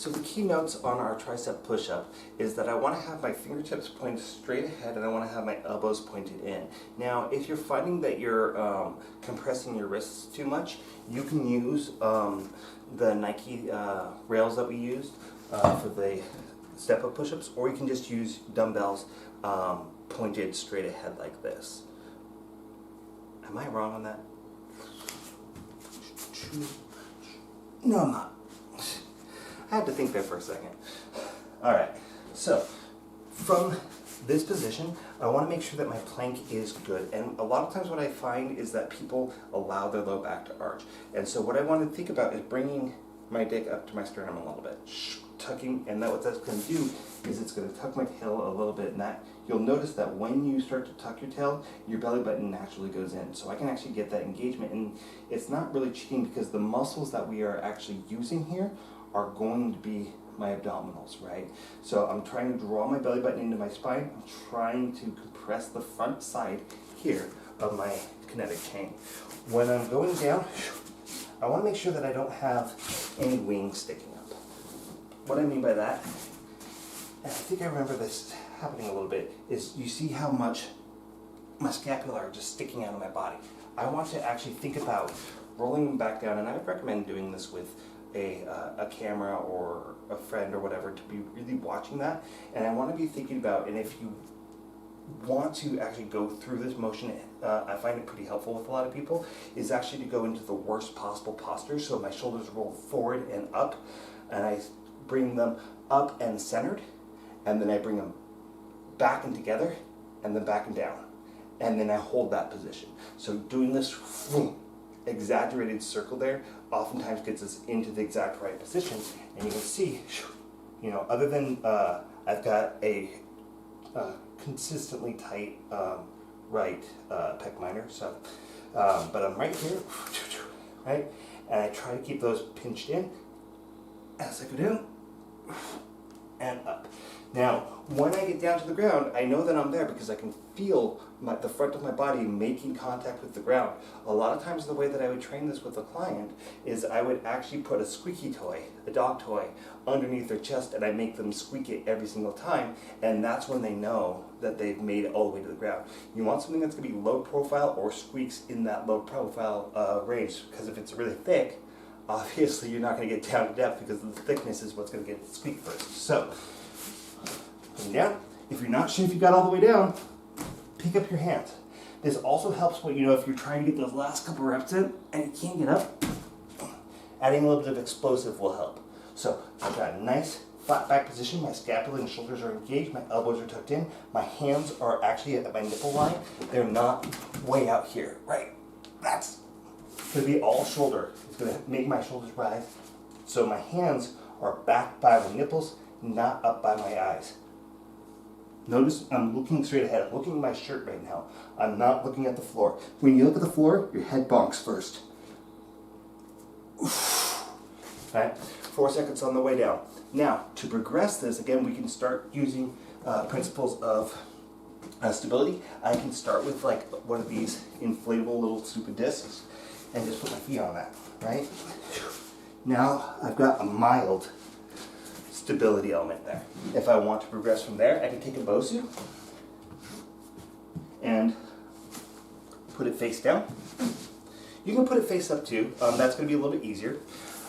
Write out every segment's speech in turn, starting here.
So the key notes on our tricep push-up is that I want to have my fingertips pointed straight ahead and I want to have my elbows pointed in. Now, if you're finding that you're compressing your wrists too much, you can use the Nike rails that we used for the step-up push-ups, or you can just use dumbbells pointed straight ahead like this. Am I wrong on that? No, I'm not. I had to think there for a second. All right, so from this position, I want to make sure that my plank is good. And a lot of times what I find is that people allow their low back to arch. And so what I want to think about is bringing my dick up to my sternum a little bit, tucking, and what that's going to do is it's going to tuck my tail a little bit, and that you'll notice that when you start to tuck your tail, your belly button naturally goes in. So I can actually get that engagement, and it's not really cheating because the muscles that we are actually using here are going to be my abdominals, right? So I'm trying to draw my belly button into my spine. I'm trying to compress the front side here of my kinetic chain. When I'm going down, I want to make sure that I don't have any wings sticking up. What I mean by that, and I think I remember this happening a little bit, is you see how much my scapula are just sticking out of my body. I want to actually think about rolling them back down, and I would recommend doing this with a camera or a friend or whatever to be really watching that. And I want to be thinking about, and if you want to actually go through this motion, I find it pretty helpful with a lot of people, is actually to go into the worst possible posture. So my shoulders roll forward and up, and I bring them up and centered, and then I bring them back and together, and then back and down, and then I hold that position. So doing this exaggerated circle there oftentimes gets us into the exact right position, and you can see, you know, other than I've got a consistently tight right pec minor, so but I'm right here, right, and I try to keep those pinched in as I go down and up. Now, when I get down to the ground, I know that I'm there because I can feel the front of my body making contact with the ground. A lot of times the way that I would train this with a client is I would actually put a squeaky toy, a dog toy, underneath their chest, and I make them squeak it every single time, and that's when they know that they've made it all the way to the ground. You want something that's going to be low profile or squeaks in that low profile range, because if it's really thick, obviously you're not going to get down to depth because the thickness is what's going to get the squeak first. So, coming down. If you're not sure if you got all the way down, pick up your hands. This also helps when, you know, if you're trying to get those last couple reps in and you can't get up, adding a little bit of explosive will help. So I've got a nice flat back position. My scapula and shoulders are engaged. My elbows are tucked in. My hands are actually at my nipple line. They're not way out here, right? That's going to be all shoulder. It's going to make my shoulders rise. So my hands are back by my nipples, not up by my eyes. Notice I'm looking straight ahead. I'm looking at my shirt right now. I'm not looking at the floor. When you look at the floor, your head bonks first. Right? 4 seconds on the way down. Now, to progress this, again, we can start using principles of stability. I can start with like one of these inflatable little stupid discs and just put my feet on that, right? Now, I've got a mild stability element there. If I want to progress from there, I can take a Bosu and put it face down. You can put it face up too. That's going to be a little bit easier.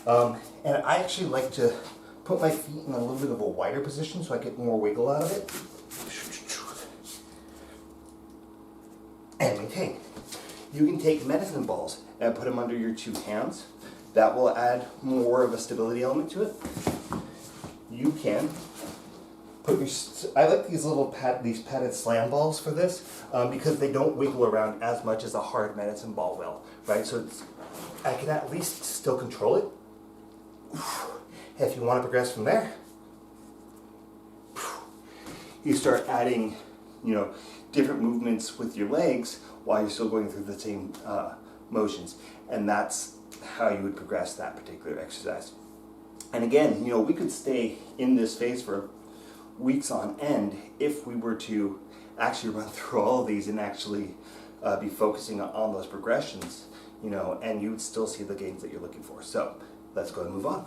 And I actually like to put my feet in a little bit of a wider position so I get more wiggle out of it. And maintain. You can take medicine balls and put them under your two hands. That will add more of a stability element to it. You can put your, I like these little padded slam balls for this because they don't wiggle around as much as a hard medicine ball will, right? So I can at least still control it. If you want to progress from there, you start adding, you know, different movements with your legs while you're still going through the same motions, and that's how you would progress that particular exercise. And again, you know, we could stay in this phase for weeks on end if we were to actually run through all of these and actually be focusing on those progressions, you know, and you would still see the gains that you're looking for. So let's go and move on.